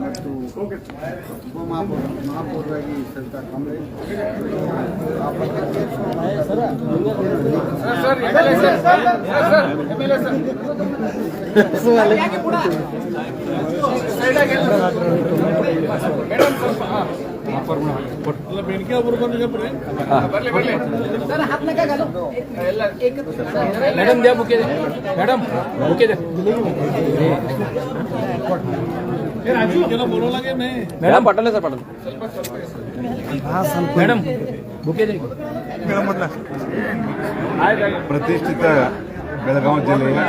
ಮತ್ತು ಮಹಾಪೌರರಾಗಿ ಸರಿತಾ ಕಾಂಬ್ಳೆ मैडम द्या bouquet madam bouquet द्या मैडम पाठवले सर पाठवले मैडम बुके द्या ಪ್ರತಿಷ್ಠಿತ ಬೆಳಗಾವಿ ಜಿಲ್ಲೆಯ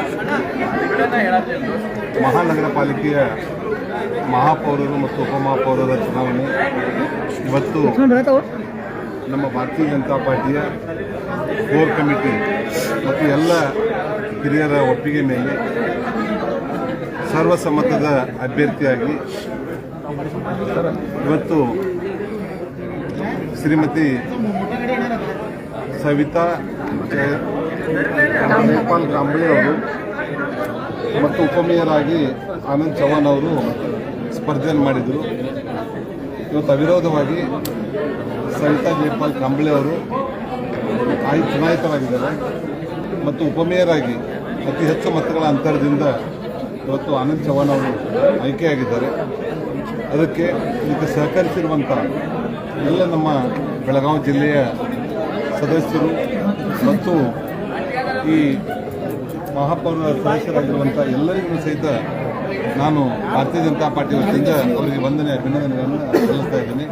ಮಹಾನಗರ ಪಾಲಿಕೆಯ ಮಹಾಪೌರರು ಮತ್ತು ಉಪಮಹಾಪೌರರ ಚುನಾವಣೆ ಇವತ್ತು ನಮ್ಮ ಭಾರತೀಯ ಜನತಾ ಪಾರ್ಟಿಯ ಕೋರ್ ಕಮಿಟಿ ಮತ್ತು ಎಲ್ಲ ಹಿರಿಯರ ಒಪ್ಪಿಗೆ ಮೇಲೆ ಸರ್ವಸಮ್ಮತದ ಅಭ್ಯರ್ಥಿಯಾಗಿ ಇವತ್ತು ಶ್ರೀಮತಿ ಸವಿತಾ ಜಯಪಾಲ್ ಕಾಂಬ್ಳೆ ಅವರು ಮತ್ತು ಉಪಮೇಯರಾಗಿ ಆನಂದ್ ಚೌಹಾಣ್ ಅವರು ಸ್ಪರ್ಧೆಯನ್ನು ಮಾಡಿದರು. ಇವತ್ತು ಅವಿರೋಧವಾಗಿ ಸವಿತಾ ಜಯಪಾಲ್ ಕಾಂಬ್ಳೆ ಅವರು ಚುನಾಯಿತರಾಗಿದ್ದಾರೆ ಮತ್ತು ಉಪಮೇಯರಾಗಿ ಅತಿ ಹೆಚ್ಚು ಮತಗಳ ಅಂತರದಿಂದ ಇವತ್ತು ಆನಂದ್ ಚೌಹಾಣ್ ಅವರು ಆಯ್ಕೆಯಾಗಿದ್ದಾರೆ. ಇದಕ್ಕೆ ಸಹಕರಿಸಿರುವಂಥ ಎಲ್ಲ ನಮ್ಮ ಬೆಳಗಾವಿ ಜಿಲ್ಲೆಯ ಸದಸ್ಯರು ಮತ್ತು ಈ ಮಹಾಪೌರ ಸದಸ್ಯರಾಗಿರುವಂಥ ಎಲ್ಲರಿಗೂ ಸಹಿತ ನಾನು ಭಾರತೀಯ ಜನತಾ ಪಾರ್ಟಿ ವತಿಯಿಂದ ಅವರಿಗೆ ಅಭಿನಂದನೆಗಳನ್ನು ಸಲ್ಲಿಸ್ತಾ ಇದ್ದೀನಿ.